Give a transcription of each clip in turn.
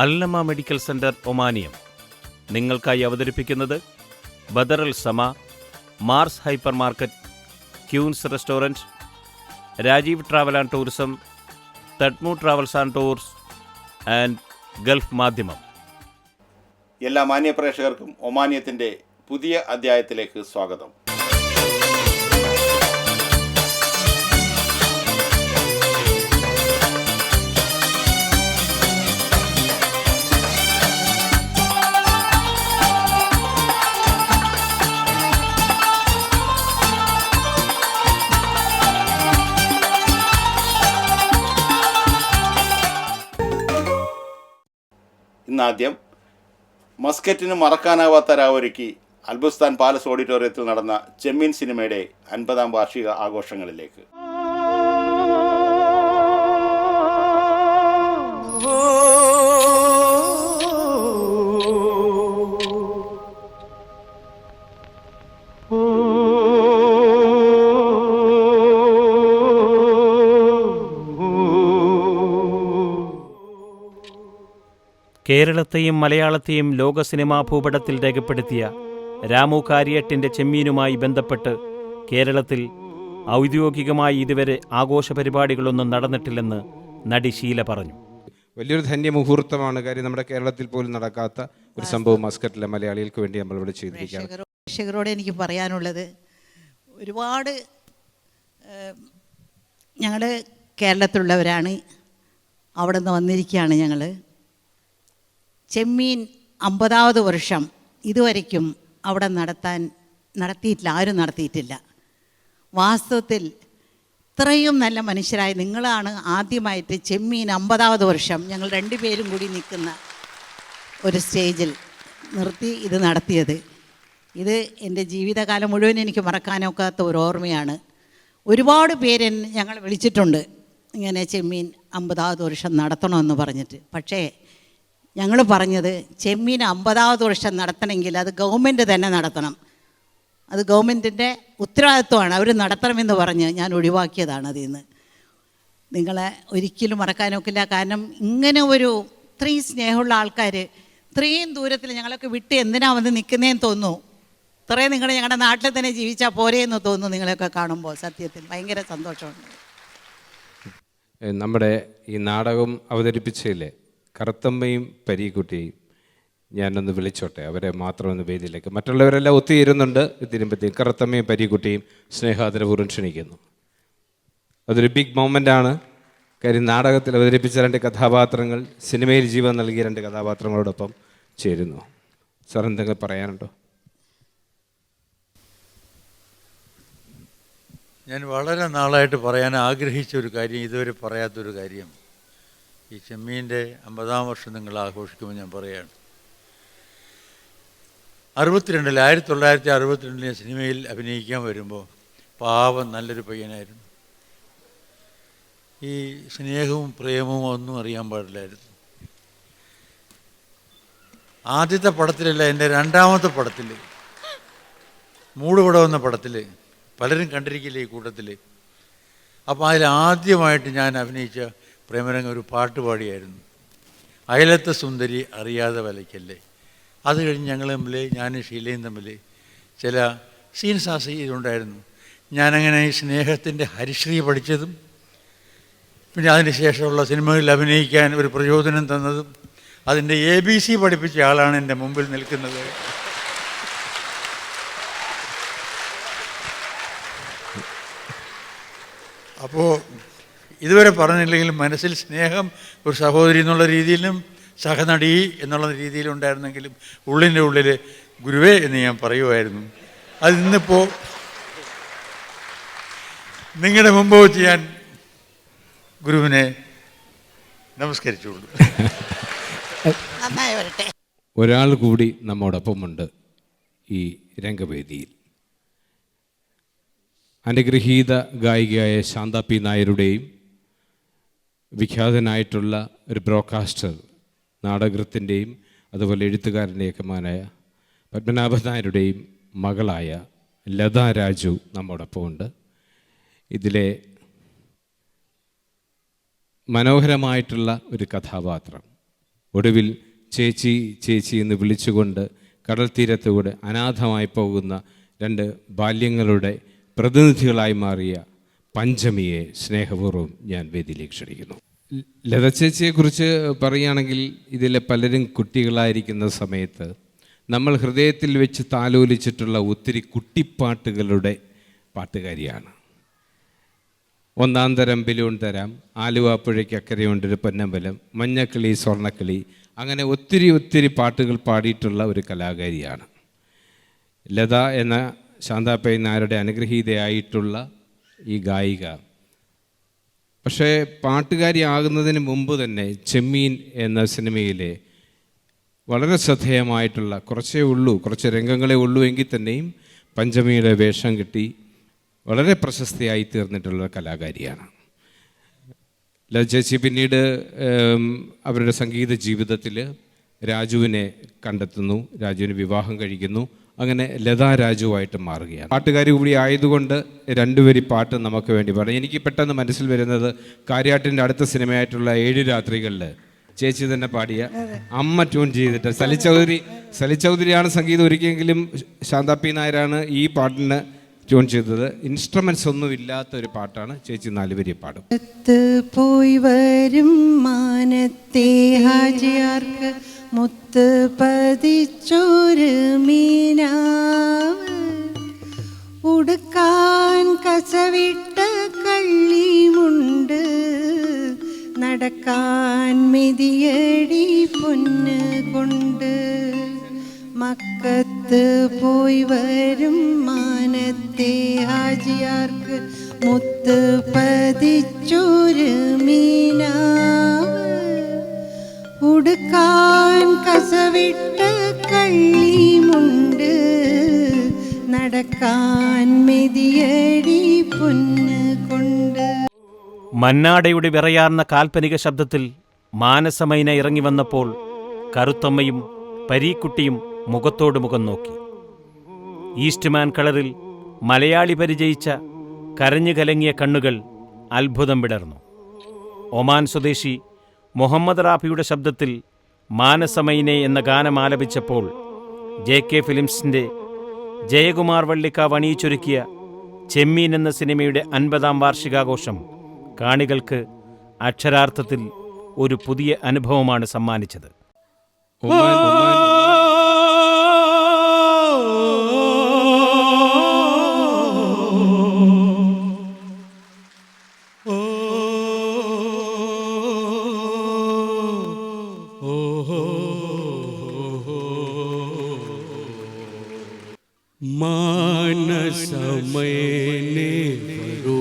അൽനമ medical centre ഒമാനിയം നിങ്ങൾക്കായി അവതരിപ്പിക്കുന്നത് Badr Al Sama, Mars hyper market, Queens restaurant, Rajeev travel and tourism, തഡ്മു travels and tours and Gulf Madhyamam. എല്ലാ മാന്യപ്രേക്ഷകർക്കും ഒമാനിയത്തിൻ്റെ പുതിയ അധ്യായത്തിലേക്ക് സ്വാഗതം. ഇന്നാദ്യം മസ്കറ്റിന് മറക്കാനാവാത്ത രാവൊരുക്കി അൽബുസ്ഥാൻ പാലസ് ഓഡിറ്റോറിയത്തിൽ നടന്ന ചെമ്മീൻ സിനിമയുടെ 50ാം വാർഷിക ആഘോഷങ്ങളിലേക്ക്. കേരളത്തെയും മലയാളത്തെയും ലോക സിനിമാ ഭൂപടത്തിൽ രേഖപ്പെടുത്തിയ രാമു കാര്യട്ടിൻ്റെ ചെമ്മീനുമായി ബന്ധപ്പെട്ട് കേരളത്തിൽ ഔദ്യോഗികമായി ഇതുവരെ ആഘോഷ പരിപാടികളൊന്നും നടന്നിട്ടില്ലെന്ന് നടി ഷീല പറഞ്ഞു. വലിയൊരു ധന്യമുഹൂർത്തമാണ്. കാര്യം നമ്മുടെ കേരളത്തിൽ പോലും നടക്കാത്ത ഒരു സംഭവം മസ്കറ്റിലെ മലയാളികൾക്ക് വേണ്ടി നമ്മൾ ഇവിടെ ചെയ്തിരിക്കുകയാണ്. പ്രേക്ഷകരോട് എനിക്ക് പറയാനുള്ളത്, ഒരുപാട് ഞങ്ങൾ കേരളത്തിലുള്ളവരാണ്, അവിടെ നിന്ന് വന്നിരിക്കുകയാണ്. ഞങ്ങൾ ചെമ്മീൻ 50ാമത് വർഷം ഇതുവരയ്ക്കും അവിടെ നടത്തിയിട്ടില്ല, ആരും നടത്തിയിട്ടില്ല. വാസ്തവത്തിൽ ഇത്രയും നല്ല മനുഷ്യരായ നിങ്ങളാണ് ആദ്യമായിട്ട് ചെമ്മീൻ 50ാമത് വർഷം ഞങ്ങൾ രണ്ടുപേരും കൂടി നിൽക്കുന്ന ഒരു സ്റ്റേജിൽ നിർത്തി ഇത് നടത്തിയത്. ഇത് എൻ്റെ ജീവിതകാലം മുഴുവൻ എനിക്ക് മറക്കാനൊക്കാത്ത ഒരു ഓർമ്മയാണ്. ഒരുപാട് പേര് ഞങ്ങൾ വിളിച്ചിട്ടുണ്ട് ഇങ്ങനെ ചെമ്മീൻ 50ാമത് വർഷം നടത്തണമെന്ന് പറഞ്ഞിട്ട്. പക്ഷേ ഞങ്ങൾ പറഞ്ഞത് ചെമ്മീൻ 50ാമത് വർഷം നടത്തണമെങ്കിൽ അത് ഗവൺമെൻറ് തന്നെ നടത്തണം, അത് ഗവൺമെൻറ്റിൻ്റെ ഉത്തരവാദിത്വമാണ്, അവർ നടത്തണമെന്ന് പറഞ്ഞ് ഞാൻ ഒഴിവാക്കിയതാണ് അതിൽ നിന്ന്. നിങ്ങളെ ഒരിക്കലും മറക്കാനൊക്കില്ല. കാരണം ഇങ്ങനെ ഒരു ഇത്രയും സ്നേഹമുള്ള ആൾക്കാർ ഇത്രയും ദൂരത്തിൽ ഞങ്ങളൊക്കെ വിട്ട് എന്തിനാ വന്ന് നിൽക്കുന്നതെന്ന് തോന്നുന്നു. ഇത്രയും നിങ്ങൾ ഞങ്ങളുടെ നാട്ടിൽ തന്നെ ജീവിച്ചാൽ പോരെയെന്ന് തോന്നുന്നു നിങ്ങളെയൊക്കെ കാണുമ്പോൾ. സത്യത്തിൽ ഭയങ്കര സന്തോഷമുണ്ട്. നമ്മുടെ ഈ നാടകം അവതരിപ്പിച്ചതിലെ കറുത്തമ്മയും പരീക്കുട്ടിയും ഞാനൊന്ന് വിളിച്ചോട്ടെ, അവരെ മാത്രം ഒന്ന് വേദിയിലേക്ക്. മറ്റുള്ളവരെല്ലാം ഒത്തുചേരുന്നുണ്ട്. എത്തിരുമ്പോഴത്തേക്കും കറുത്തമ്മയും പരീക്കുട്ടിയും സ്നേഹാദരപൂർവ്വം ക്ഷണിക്കുന്നു. അതൊരു ബിഗ് മൊമെൻ്റാണ്. കാര്യം നാടകത്തിൽ അവതരിപ്പിച്ച 2 കഥാപാത്രങ്ങൾ സിനിമയിൽ ജീവൻ നൽകിയ 2 കഥാപാത്രങ്ങളോടൊപ്പം ചേരുന്നു. സാർ എന്തെങ്കിലും പറയാനുണ്ടോ? ഞാൻ വളരെ നാളായിട്ട് പറയാൻ ആഗ്രഹിച്ച ഒരു കാര്യം, ഇതുവരെ പറയാത്തൊരു കാര്യം. ഈ ചെമ്മീൻ്റെ 50ാം വർഷം നിങ്ങൾ ആഘോഷിക്കുമ്പോൾ ഞാൻ പറയുകയാണ്. 1962 സിനിമയിൽ അഭിനയിക്കാൻ വരുമ്പോൾ പാവം നല്ലൊരു പയ്യനായിരുന്നു. ഈ സ്നേഹവും പ്രേമവും ഒന്നും അറിയാൻ പാടില്ലായിരുന്നു. ആദ്യത്തെ പടത്തിലല്ല, എൻ്റെ 2ാമത്തെ പടത്തിൽ, മൂടുപടം എന്ന പടത്തിൽ, പലരും കണ്ടിരിക്കില്ല ഈ കൂട്ടത്തിൽ. അപ്പോൾ അതിൽ ആദ്യമായിട്ട് ഞാൻ അഭിനയിച്ച പ്രേമരംഗം ഒരു പാട്ടുപാടിയായിരുന്നു. അയലത്തെ സുന്ദരി അറിയാതെ വലയ്ക്കല്ലേ. അത് കഴിഞ്ഞ് ഞങ്ങൾ തമ്മിൽ, ഞാനും ഷീലയും തമ്മിൽ ചില സീൻസ് ആ ചെയ്തുണ്ടായിരുന്നു. ഞാനങ്ങനെ ഈ സ്നേഹത്തിൻ്റെ ഹരിശ്രീ പഠിച്ചതും പിന്നെ അതിന് ശേഷമുള്ള സിനിമകളിൽ അഭിനയിക്കാൻ ഒരു പ്രചോദനം തന്നതും അതിൻ്റെ ABC പഠിപ്പിച്ച ആളാണ് എൻ്റെ മുമ്പിൽ നിൽക്കുന്നത്. അപ്പോൾ ഇതുവരെ പറഞ്ഞില്ലെങ്കിലും മനസ്സിൽ സ്നേഹം ഒരു സഹോദരി എന്നുള്ള രീതിയിലും സഹനടി എന്നുള്ള രീതിയിലും ഉണ്ടായിരുന്നെങ്കിലും ഉള്ളിൻ്റെ ഉള്ളിൽ ഗുരുവേ എന്ന് ഞാൻ പറയുമായിരുന്നു. അത് ഇന്നിപ്പോൾ നിങ്ങളുടെ മുമ്പ് വെച്ച് ഞാൻ ഗുരുവിനെ നമസ്കരിച്ചുള്ളൂ. ഒരാൾ കൂടി നമ്മോടൊപ്പമുണ്ട് ഈ രംഗവേദിയിൽ. അനുഗ്രഹീത ഗായികയായ ശാന്ത പി നായരുടെയും വിഖ്യാതനായിട്ടുള്ള ഒരു ബ്രോഡ്കാസ്റ്റർ, നാടകത്തിൻ്റെയും അതുപോലെ എഴുത്തുകാരൻ്റെയൊക്കെ മകനായ പത്മനാഭൻ നായരുടെയും മകളായ ലത രാജു നമ്മോടൊപ്പമുണ്ട്. ഇതിലെ മനോഹരമായിട്ടുള്ള ഒരു കഥാപാത്രം ഒടുവിൽ ചേച്ചി ചേച്ചി എന്ന് വിളിച്ചുകൊണ്ട് കടൽ തീരത്തുകൂടെ അനാഥമായി പോകുന്ന 2 ബാല്യങ്ങളുടെ പ്രതിനിധികളായി മാറിയ പഞ്ചമിയെ സ്നേഹപൂർവ്വം ഞാൻ വേദിയിലേക്ക് ക്ഷണിക്കുന്നു. ലത ചേച്ചിയെക്കുറിച്ച് പറയുകയാണെങ്കിൽ ഇതിലെ പലരും കുട്ടികളായിരിക്കുന്ന സമയത്ത് നമ്മൾ ഹൃദയത്തിൽ വെച്ച് താലോലിച്ചിട്ടുള്ള ഒത്തിരി കുട്ടിപ്പാട്ടുകളുടെ പാട്ടുകാരിയാണ്. ഒന്നാം തരം ബലൂൺ തരാം, ആലുവാപ്പുഴയ്ക്കക്കരയുണ്ടൊരു പൊന്നമ്പലം, മഞ്ഞക്കിളി സ്വർണ്ണക്കിളി, അങ്ങനെ ഒത്തിരി പാട്ടുകൾ പാടിയിട്ടുള്ള ഒരു കലാകാരിയാണ് ലത എന്ന ശാന്താപ്പൈ നായരുടെ അനുഗ്രഹീതയായിട്ടുള്ള ഈ ഗായിക. പക്ഷേ പാട്ടുകാരിയാകുന്നതിന് മുമ്പ് തന്നെ ചെമ്മീൻ എന്ന സിനിമയിലെ വളരെ ശ്രദ്ധേയമായിട്ടുള്ള കുറച്ച് രംഗങ്ങളെ ഉള്ളൂ എങ്കിൽ തന്നെയും പഞ്ചമിയുടെ വേഷം കിട്ടി വളരെ പ്രശസ്തിയായി തീർന്നിട്ടുള്ള കലാകാരിയാണ് ലത ചേച്ചി. പിന്നീട് അവരുടെ സംഗീത ജീവിതത്തിൽ രാജുവിനെ കണ്ടെത്തുന്നു, രാജുവിന് വിവാഹം കഴിക്കുന്നു, അങ്ങനെ ലതാ രാജുവായിട്ട് മാറുകയാണ്. പാട്ടുകാരി കൂടി ആയതുകൊണ്ട് 2 വരി പാട്ട് നമുക്ക് വേണ്ടി പാടാം. എനിക്ക് പെട്ടെന്ന് മനസ്സിൽ വരുന്നത് കാര്യാട്ടിൻ്റെ അടുത്ത സിനിമയായിട്ടുള്ള 7 രാത്രികളിൽ ചേച്ചി തന്നെ പാടിയ അമ്മ ട്യൂൺ ചെയ്തിട്ട് സലി ചൗധരിയാണ് സംഗീതം ഒരുക്കിയെങ്കിലും ശാന്താപ്പി നായരാണ് ഈ പാട്ടിന് ട്യൂൺ ചെയ്തത്. ഇൻസ്ട്രുമെന്റ്സ് ഒന്നും ഇല്ലാത്ത ഒരു പാട്ടാണ്. ചേച്ചി 4 വരി പാടും. പോയി വരും മാനത്തെ ഹാജിയാർക്ക് മുത്ത് പതിച്ചൊരു മീനാവ്, ഉടുക്കാൻ കസവിട്ട കള്ളിമുണ്ട്, നടക്കാൻ മെതിയടി പൊന്ന് കൊണ്ട്, മക്കത്ത് പോയി വരും മാനത്തെ ഹാജിയാർക്ക് മുത്ത് പതിച്ചൊരു മീനാവ്, ഉടുക്കാൻ കസവിട്ട കള്ളിമുണ്ട്, നടക്കാൻ മെതിയടി പൊന്ന് കൊണ്ട്. മന്നാടയുടെ വിറയാർന്ന കാൽപ്പനിക ശബ്ദത്തിൽ മാനസമൈന ഇറങ്ങി വന്നപ്പോൾ കറുത്തമ്മയും പരീക്കുട്ടിയും മുഖത്തോട് മുഖം നോക്കി. ഈസ്റ്റ്മാൻ കളറിൽ മലയാളി പരിചയിച്ച കരഞ്ഞു കലങ്ങിയ കണ്ണുകൾ അത്ഭുതം വിടർന്നു. ഒമാൻ സ്വദേശി മുഹമ്മദ് റാഫിയുടെ ശബ്ദത്തിൽ മാനസമൈനെ എന്ന ഗാനം ആലപിച്ചപ്പോൾ JK ഫിലിംസിൻ്റെ ജയകുമാർ വള്ളിക്കാവ് അണിയിച്ചൊരുക്കിയ ചെമ്മീൻ എന്ന സിനിമയുടെ 50ാം വാർഷികാഘോഷം കാണികൾക്ക് അക്ഷരാർത്ഥത്തിൽ ഒരു പുതിയ അനുഭവമാണ് സമ്മാനിച്ചത്. മാനസമയനേ വരൂ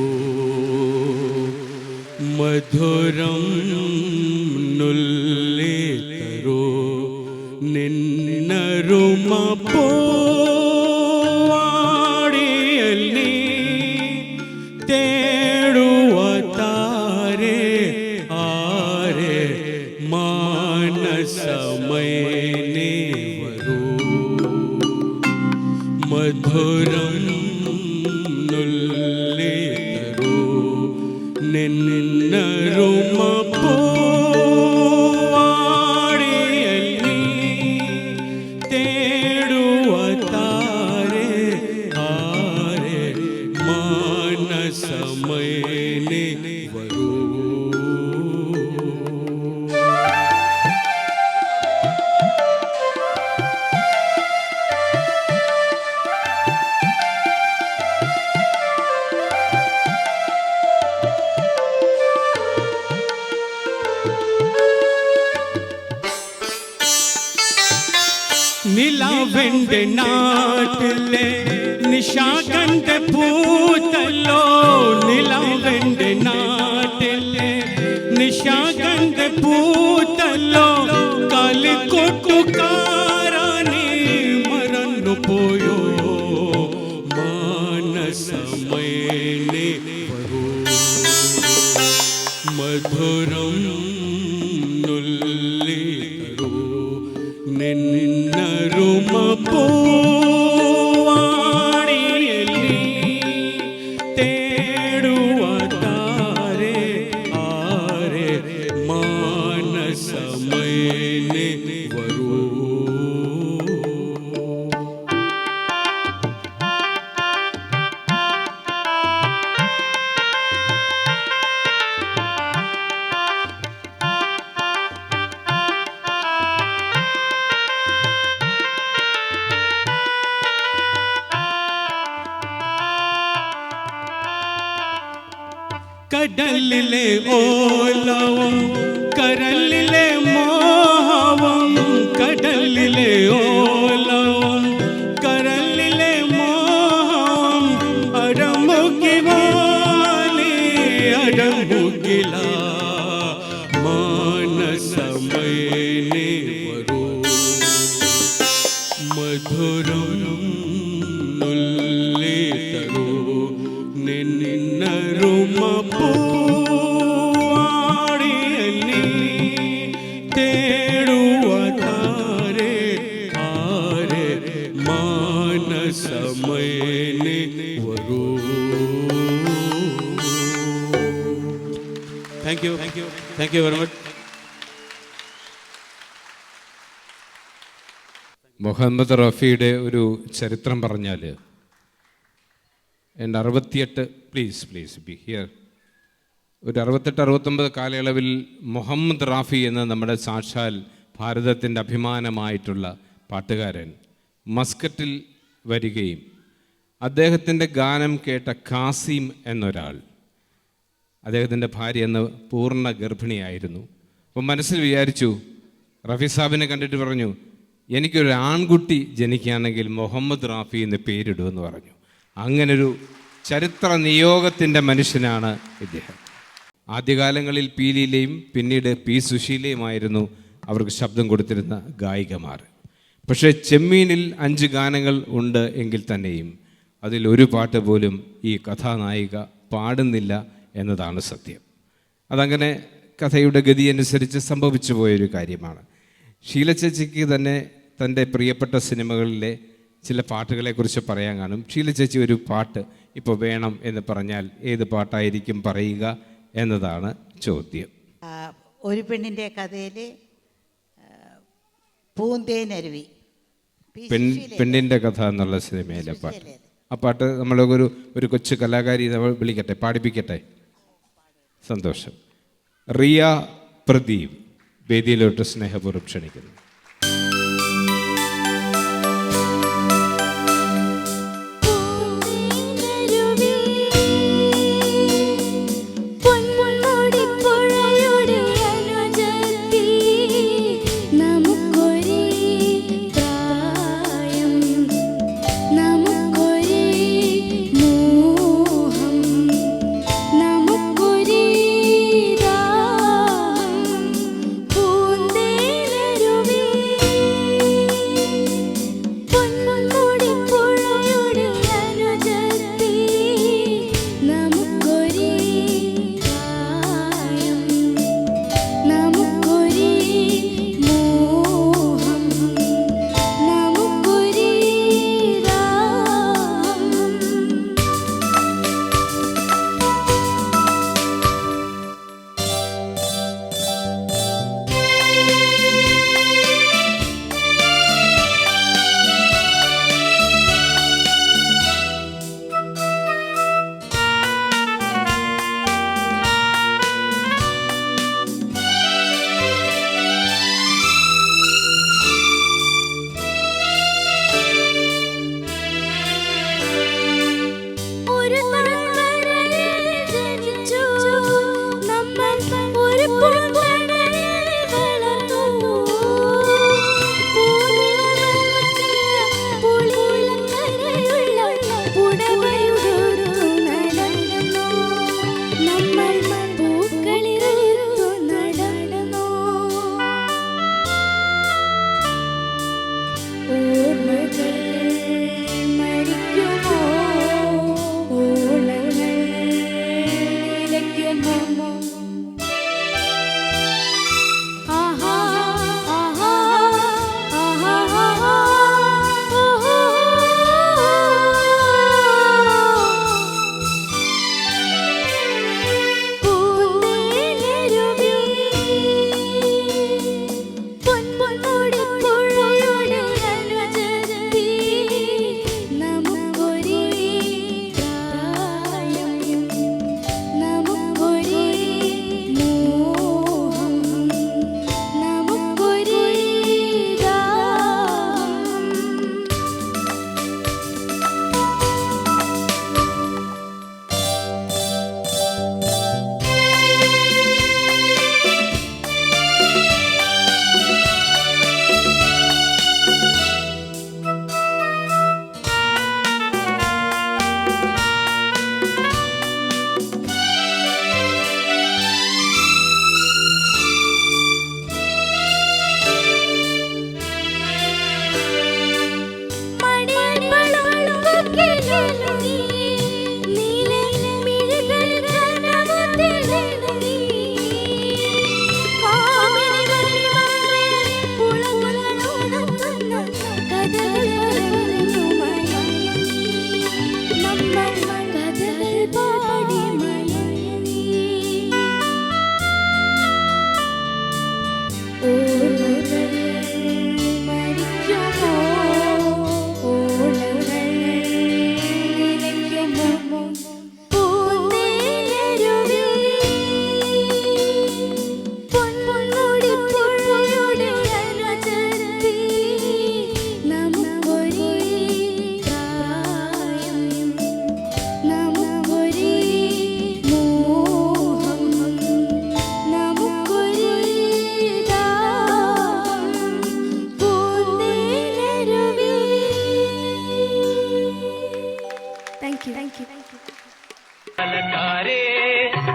മധുരം നുല്ലി തരൂ നിന്നരുമ പോവാടിയല്ലി തേടുവ താരേ ആരേ മാനസമയനേ വരൂ മധുരം നുല്ലി തരൂ നിന്നരുമ പോവാടിയല്ലി തേടുവ താരേ ആരേ മാനസമയനേ വരൂ. നിലാവെന്റെ നാട്ടിലെ നിശാകന്റെ പൂത്തല്ലോ, നിലാവെന്റെ നാട്ടിലെ നിശാകന്റെ പൂത്തല്ലോ, കാലിക്കൊട്ടുകാരാനീ മറന്നു പോയോ മാനസമയനേ വരൂ മധുരം നുല്ലി തരൂ നിന്നരുമ പോവാടിയല്ലി തേടുവ താരേ ആരേ മാനസമയനേ സമയനെ വരൂ. കടലിലെ ഓലവും കരലിലെ മോഹവും, കടലിലെ ഓലവും കരലിലെ മോഹവും, അരമുക്കി വാലി അരമുകില മാനസമയനെ വരൂ. മധുരം നുള്ളി തരൂ നിന്നരുമ പൂവാടിയല്ലി തേടുവ താരെ ആരെ മാനസമയനെ വരൂ. Thank you very much. Muhammad റഫിയുടെ ഒരു ചരിത്രം പറഞ്ഞാൽ, എൻ്റെ 68 പ്ലീസ് ബി ഹിയർ, ഒരു 68-69 കാലയളവിൽ മുഹമ്മദ് റാഫി എന്ന നമ്മുടെ സാക്ഷാൽ ഭാരതത്തിൻ്റെ അഭിമാനമായിട്ടുള്ള പാട്ടുകാരൻ മസ്കറ്റിൽ വരികയും അദ്ദേഹത്തിൻ്റെ ഗാനം കേട്ട കാസിം എന്നൊരാൾ, അദ്ദേഹത്തിൻ്റെ ഭാര്യ എന്ന് പൂർണ്ണ ഗർഭിണിയായിരുന്നു. അപ്പം മനസ്സിൽ വിചാരിച്ചു, റഫി സാബിനെ കണ്ടിട്ട് പറഞ്ഞു, എനിക്കൊരു ആൺകുട്ടി ജനിക്കുകയാണെങ്കിൽ മുഹമ്മദ് റാഫി എന്ന് പേരിടുമെന്ന് പറഞ്ഞു. അങ്ങനൊരു ചരിത്ര നിയോഗത്തിൻ്റെ മനുഷ്യനാണ് ഇദ്ദേഹം. ആദ്യകാലങ്ങളിൽ പി ലീലയും പിന്നീട് പി സുശീലയുമായിരുന്നു അവർക്ക് ശബ്ദം കൊടുത്തിരുന്ന ഗായികമാർ. പക്ഷേ ചെമ്മീനിൽ 5 ഗാനങ്ങൾ ഉണ്ട് എങ്കിൽ തന്നെയും അതിലൊരു പാട്ട് പോലും ഈ കഥാനായിക പാടുന്നില്ല എന്നതാണ് സത്യം. അതങ്ങനെ കഥയുടെ ഗതി അനുസരിച്ച് സംഭവിച്ചു പോയൊരു കാര്യമാണ്. ഷീല ചേച്ചിക്ക് തന്നെ തൻ്റെ പ്രിയപ്പെട്ട സിനിമകളിലെ ചില പാട്ടുകളെക്കുറിച്ച് പറയാൻ കാണും. ഷീല ചേച്ചി ഒരു പാട്ട് ഇപ്പോൾ വേണം എന്ന് പറഞ്ഞാൽ ഏത് പാട്ടായിരിക്കും പറയുക എന്നതാണ് ചോദ്യം. ഒരു പെണ്ണിൻ്റെ കഥയിൽ പൂന്തേനരുവി, പെണ്ണിൻ്റെ കഥ എന്നുള്ള സിനിമയിലെ പാട്ട്. ആ പാട്ട് നമ്മളൊരു കൊച്ചു കലാകാരി നമ്മൾ വിളിക്കട്ടെ, പാടിപ്പിക്കട്ടെ. സന്തോഷം. റിയ പ്രദീപ് വേദിയിലോട്ട് സ്നേഹപൂർവ്വം ക്ഷണിക്കുന്നു. പൂന്തേനരുവി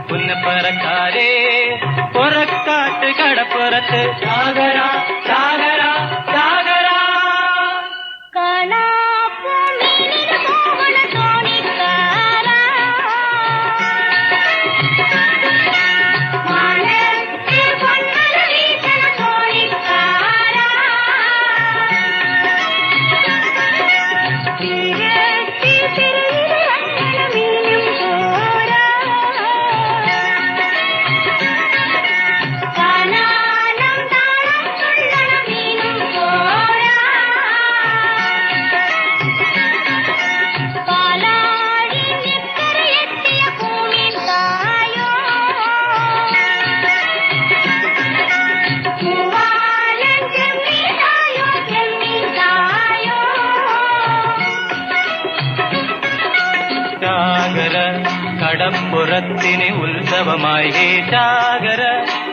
പുന്നപ്പറക്കാരേ പുറക്കാട്ട് കടപ്പുറത്ത് സാഗര സാഗര സാഗര കടപ്പുറത്തിന് ഉത്സവമായി ഹേ സാഗര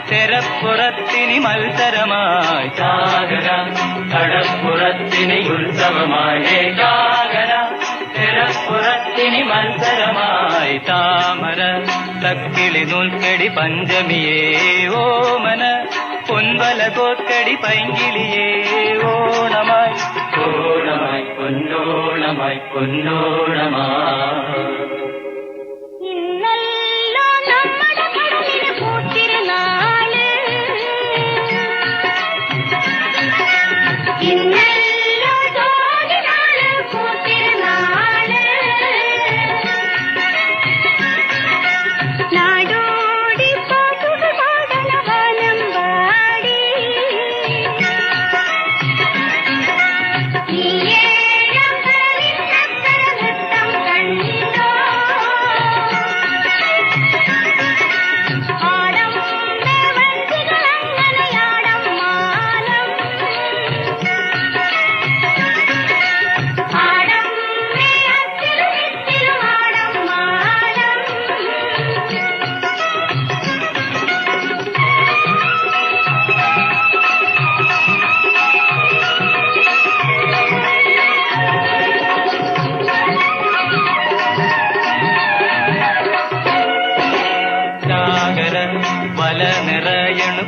തെരപ്പുറത്തിന് മത്സരമായി സാഗര കടപ്പുറത്തിന് ഉത്സവമായി ഹേ സാഗര തെരപ്പുറത്തിന് മത്സരമായി താമര തക്കിളി നൂൽക്കടി പഞ്ചമിയേ ഓമന പൊൻവല കോക്കടി പൈങ്കിളിയേ ഓണമായി ഓണമായി പൊന്നോണമായി പൊന്നോണമായി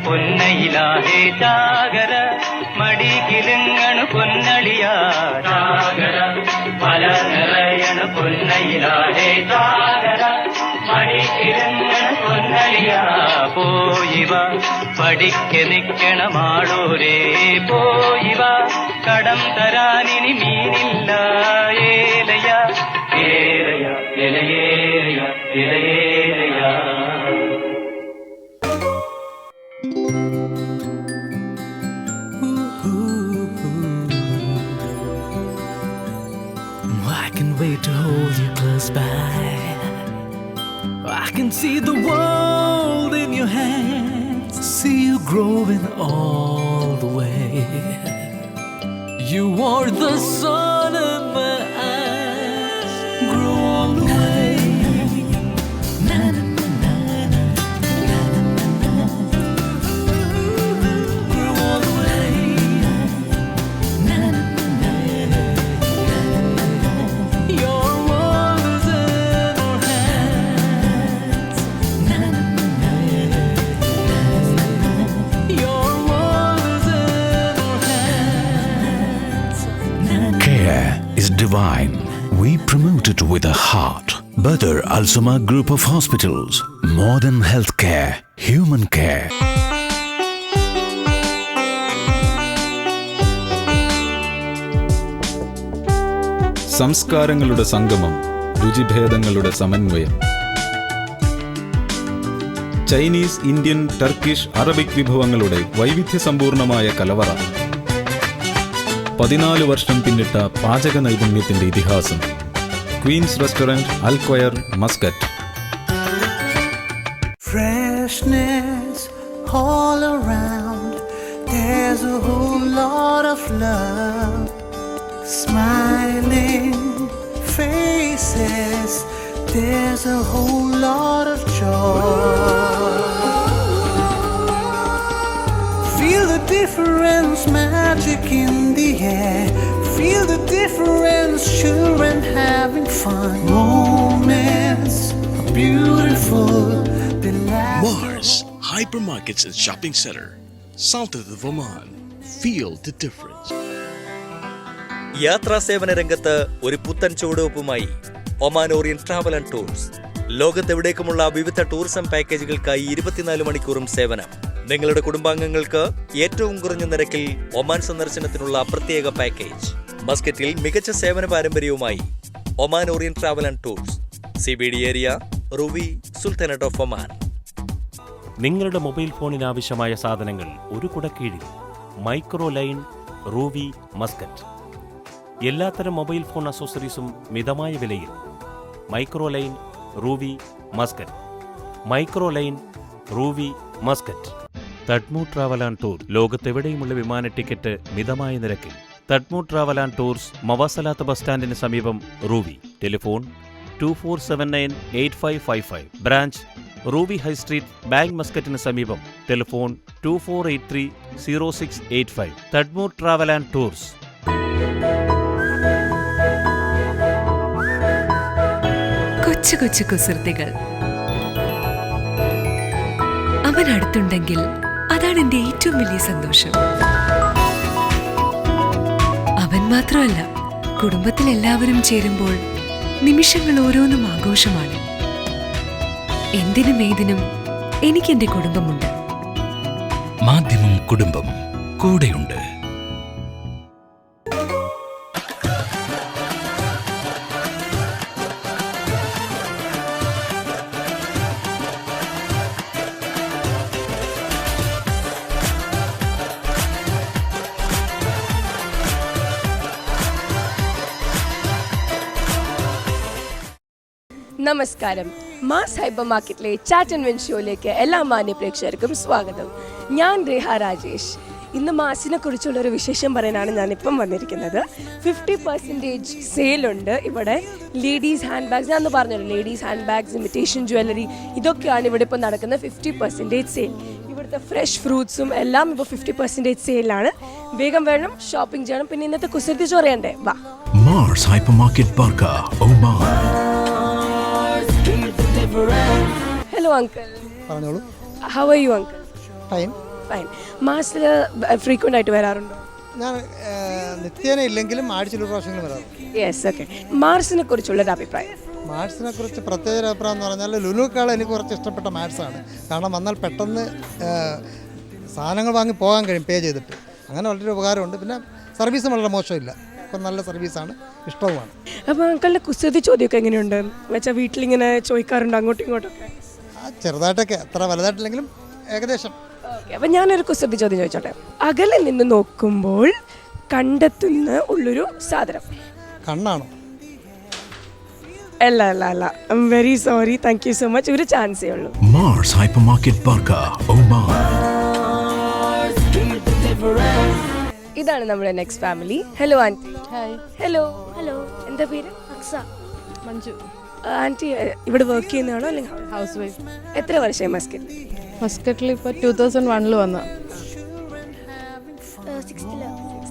പൊന്നയിലാഹേ സാഗര മടികിലുങ്ങണു പൊന്നളിയാ സാഗര പല നിറയണു പൊന്നയിലാഹേ സാഗര മടികിലുങ്ങണു പൊന്നളിയാ പോയിവ പഠിക്ക നിക്കണമാളോരേ പോയിവ കടം തരാനിനി മീനില്ല ഏലയ ഏലയ ഇലയേലയ ഇലയേലയ I can wait to hold you close by. I can see the world in your hands, see you growing all the way. You are the sun in my eyes, grow all the way. Na na na na na, na na na na, grow all the way. Na na na na, na na na. Your world is in our hands. Na na na na, na na na. Your world is in our hands. Na na. Care is divine. We promote it with a heart. Badr Al Suma Group of Hospitals. Modern healthcare, human care. സംസ്കാരങ്ങളുടെ സംഗമം, രുചിഭേദങ്ങളുടെ സമന്വയം. Chinese, Indian, Turkish, Arabic വിഭവങ്ങളുടെ വൈവിധ്യസമ്പൂർണമായ കലവറ. 14 വർഷം പിന്നിട്ട പാചക നൈപുണ്യത്തിന്റെ ഇതിഹാസം. Queens restaurant, Al Khuwair, Muscat. Freshness all around, there's a whole lot of love. Smiling faces, there's a whole lot of joy. Feel the difference, magic in the air. Feel the difference, children having fun. Moments are beautiful. Mars Hypermarkets and Shopping Center, south of the Oman. Feel the difference. യാത്രാ സേവന രംഗത്ത് ഒരു പുത്തൻ ചുവടുവെപ്പുമായി Oman Orient travel and tours. ലോകത്തെവിടേക്കുമുള്ള വിവിധ tourism പാക്കേജുകൾക്കായി 24 മണിക്കൂറും സേവനം. നിങ്ങളുടെ കുടുംബാംഗങ്ങൾക്ക് ഏറ്റവും കുറഞ്ഞ നിരക്കിൽ ഒമാൻ സന്ദർശനത്തിനുള്ള പ്രത്യേക പാക്കേജ്. മസ്കറ്റിൽ മികച്ച സേവന പാരമ്പര്യവുമായി Oman Orient travel and tours, CBD area, Ruwi, sultanate of Oman. നിങ്ങളുടെ മൊബൈൽ ഫോണിന് ആവശ്യമായ സാധനങ്ങൾ ഒരു കുടക്കീഴിൽ. Micro line, Ruwi, Muscat. എല്ലാത്തരം മൊബൈൽ ഫോൺ അക്സസറീസും മിതമായ വിലയിൽ. Micro line, Ruwi, Muscat. Micro line, Ruwi, Muscat. Tadmur travel and tour. ലോകത്തെവിടെയുമുള്ള വിമാന ടിക്കറ്റ് മിതമായ നിരക്കിൽ. Tadmur travel and tours, Mawasalat bus സ്റ്റാൻഡിന് സമീപം, Ruwi. Telephone 24798555. Branch Ruwi high street, bank മസ്കറ്റിന് സമീപം. ടെലിഫോൺ 24830685. തഡ്മൂർ travel and tours. കൊച്ചു കൊച്ചു കുസൃതികൾ. അവൻ അടുത്തുണ്ടെങ്കിൽ അതാണ് എന്റെ ഏറ്റവും വലിയ സന്തോഷം. അവൻ മാത്രമല്ല, കുടുംബത്തിൽ എല്ലാവരും ചേരുമ്പോൾ നിമിഷങ്ങൾ ഓരോന്നും ആഘോഷമാണ്. എന്തിനും ഏതിനും എനിക്കെന്റെ കുടുംബമുണ്ട്. മാധ്യമം കുടുംബം കൂടെയുണ്ട്. നമസ്കാരം. മാസ് ഹൈപ്പർ മാർക്കറ്റിലെ ചാറ്റ് ആൻഡ് വിൻ ഷോയിലേക്ക് എല്ലാ മാന്യ പ്രേക്ഷകർക്കും സ്വാഗതം. ഞാൻ രേഹ രാജേഷ്. ഇന്ന് മാസിനെ കുറിച്ചുള്ളൊരു വിശേഷം പറയാനാണ് ഞാനിപ്പം വന്നിരിക്കുന്നത്. 50% സെയിലുണ്ട് ഇവിടെ. ലേഡീസ് ഹാൻഡ് ബാഗ്സ്, ഞാൻ പറഞ്ഞല്ലോ, ladies hand bags, imitation jewellery, ഇതൊക്കെയാണ് ഇവിടെ ഇപ്പോൾ നടക്കുന്ന 50% സെയിൽ. ഇവിടുത്തെ ഫ്രഷ് ഫ്രൂട്ട്സും എല്ലാം ഇപ്പോൾ 50% സെയിലാണ്. വേഗം വേണം, ഷോപ്പിംഗ് ചെയ്യണം. പിന്നെ ഇന്നത്തെ കുസൃതി ചോറയണ്ടേ, വാ. Mars hypermarket park, Oman. Hello uncle. പറഞ്ഞോളൂ. How are you uncle? Fine. Fine. മാസിൽ ഫ്രീക്വൻ്റ് ആയിട്ട് വരാറുണ്ടോ? ഞാൻ നിത്യേന ഇല്ലെങ്കിലും ആഴ്ചയിലൊരു പ്രാവശ്യങ്ങളും വരാറുണ്ട്. Yes, okay. മാർസിനെ കുറിച്ചുള്ളൊരു അഭിപ്രായം? മാത്സിനെ കുറിച്ച് പ്രത്യേക അഭിപ്രായം എന്ന് പറഞ്ഞാൽ ലുലുക്കാൾ എനിക്ക് കുറച്ച് ഇഷ്ടപ്പെട്ട മാത്സാണ്. കാരണം വന്നാൽ പെട്ടെന്ന് സാധനങ്ങൾ വാങ്ങി പോകാൻ കഴിയും പേ ചെയ്തിട്ട്. അങ്ങനെ വളരെ ഉപകാരമുണ്ട്. പിന്നെ സർവീസും വളരെ മോശമില്ല. ഇപ്പം നല്ല സർവീസാണ്, ഇഷ്ടവുമാണ്. അപ്പോൾ അങ്കളുടെ കുസൃതി ചോദ്യമൊക്കെ എങ്ങനെയുണ്ട്? വെച്ചാൽ വീട്ടിലിങ്ങനെ ചോദിക്കാറുണ്ട് അങ്ങോട്ടും ഇങ്ങോട്ടൊക്കെ? ചെറുതായിട്ടൊക്കെ, അത്ര വലുതായിട്ടില്ലെങ്കിലും ഏകദേശം. ഓക്കെ, അപ്പം ഞാനൊരു കുസൃതി ചോദ്യം ചോദിച്ചോട്ടെ. അകലെ നിന്ന് നോക്കുമ്പോൾ കണ്ടെത്തുന്ന ഉള്ളൊരു സാധനം കണ്ണാണോ? അല്ല അല്ല അല്ല, I am very sorry, thank you so much. ഒരു ചാൻസേ ഉള്ളൂ. Mars hypermarket park, Oman. ഇതാണ് നമ്മുടെ next family. Hello aunty. Hi. Hello. Hello. എന്താ പേര്? അക്സ. മഞ്ജു. ആൻറ്റി ഇവിടെ വർക്ക് ചെയ്യുന്നതാണോ അല്ലെങ്കിൽ ഹൗസ് വൈഫ്? എത്ര വർഷമായി മസ്കറ്റിൽ? മസ്കറ്റിൽ ഇപ്പോൾ 2001 വന്ന.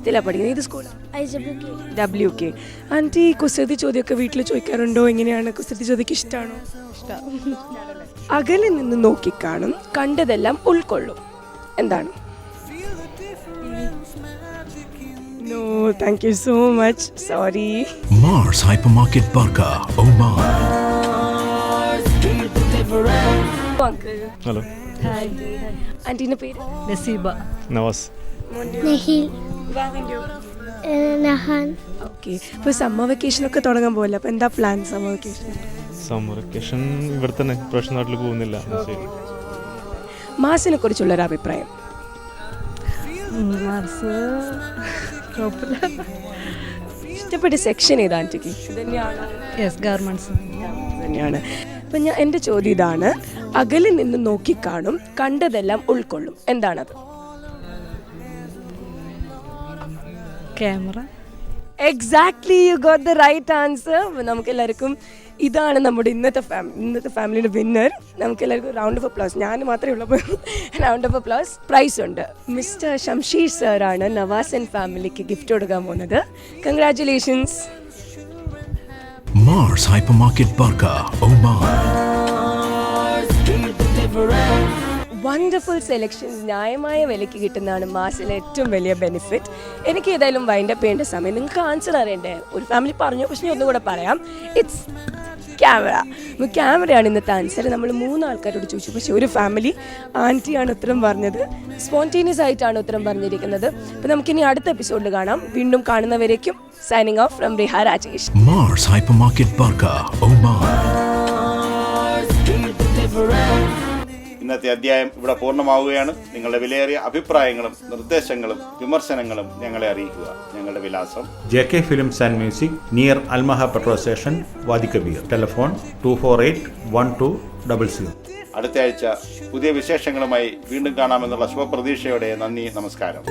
6th പഠിക്കുന്നത്. ഏത് സ്കൂൾ? WK. ആൻറ്റി കുസൃതി ചോദ്യമൊക്കെ വീട്ടിൽ ചോദിക്കാറുണ്ടോ? എങ്ങനെയാണ് കുസൃതി ചോദ്യമൊക്കെ? ഇഷ്ടമാണോ? ഇഷ്ടം. അകലെ നിന്ന് നോക്കിക്കാണും, കണ്ടതെല്ലാം ഉൾക്കൊള്ളും. എന്താണ്? No, thank you so much. Sorry. Mars Hypermarket Barka, Oman. Hello. Hi. Auntie പേര്? നസീബ. നവാസ്. നഹീൽ. നഹാൻ. Okay. ഇപ്പോൾ സമ്മർ വെക്കേഷൻ ഒക്കെ തുടങ്ങാൻ പോകല്ലേ, അപ്പോൾ എന്താ പ്ലാൻ? സമ്മർ വെക്കേഷൻ ഇവിടെ തന്നെ, പ്രൊഫഷണൽ നാട്ടിൽ പോകുന്നില്ല. മാസിനെ കുറിച്ചുള്ളൊരു അഭിപ്രായം? മാർസ് കുഴപ്പമില്ല. ഇഷ്ടപ്പെട്ട സെക്ഷൻ ഏതാ ആൻറ്റിക്ക്? ഇതന്നെയാണ്. യെസ്, ഗാർമെൻറ്റ്സ് തന്നെയാണ്. അപ്പം എൻ്റെ ചോദ്യം ഇതാണ്, അകലിൽ നിന്ന് നോക്കിക്കാണും, കണ്ടതെല്ലാം ഉൾക്കൊള്ളും, എന്താണത്? Camera. Exactly, you got the right answer. നമുക്ക് എല്ലാവർക്കും ഇതാണ് നമ്മുടെ ഇന്നത്തെ ഫാമിലിയുടെ വിന്നർ. നമുക്ക് എല്ലാവർക്കും റൗണ്ട് ഓഫ് അപ്ലോസ്. ഞാൻ മാത്രമേ ഉള്ളപ്പോൾ റൗണ്ട് ഓഫ് അപ്ലോസ്. പ്രൈസ് ഉണ്ട്. മിസ്റ്റർ ഷംഷീർ സാറാണ് നവാസ് ഫാമിലിക്ക് ഗിഫ്റ്റ് കൊടുക്കാൻ പോകുന്നത്. Congratulations. Mars Hypermarket Barka, Oman. Wonderful selections ന്യായമായ വിലയ്ക്ക് കിട്ടുന്നതാണ് മാസിലെ ഏറ്റവും വലിയ ബെനിഫിറ്റ്. എനിക്ക് ഏതായാലും വൈൻഡപ്പ് ചെയ്യേണ്ട സമയം. നിങ്ങൾക്ക് ആൻസർ അറിയണ്ടേ? ഒരു ഫാമിലി പറഞ്ഞു, പക്ഷേ ഒന്നും കൂടെ പറയാം. It's camera. ക്യാമറയാണ് ഇന്നത്തെ ആൻസർ. നമ്മൾ 3 ആൾക്കാരോട് ചോദിച്ചു, പക്ഷേ ഒരു ഫാമിലി ആൻറ്റിയാണ് ഉത്തരം പറഞ്ഞത്. സ്പോണ്ടേനിയസ് ആയിട്ടാണ് ഉത്തരം പറഞ്ഞിരിക്കുന്നത്. അപ്പോൾ നമുക്കിനി അടുത്ത എപ്പിസോഡിൽ കാണാം. വീണ്ടും കാണുന്നവരേക്കും signing off from Riha Rajesh. Mars Hypermarket Barka, Oman. ഇന്നത്തെ അധ്യായം ഇവിടെ പൂർണ്ണമാവുകയാണ്. നിങ്ങളുടെ വിലയേറിയ അഭിപ്രായങ്ങളും നിർദ്ദേശങ്ങളും വിമർശനങ്ങളും ഞങ്ങളെ അറിയിക്കുക. ഞങ്ങളുടെ വിലാസം JK Films and Music, near Al Maha petrol station, Wadi Kabir. Telephone 248-1200. അടുത്ത ആഴ്ച പുതിയ വിശേഷങ്ങളുമായി വീണ്ടും കാണാമെന്നുള്ള ശുഭപ്രതീക്ഷയോടെ നന്ദി, നമസ്കാരം.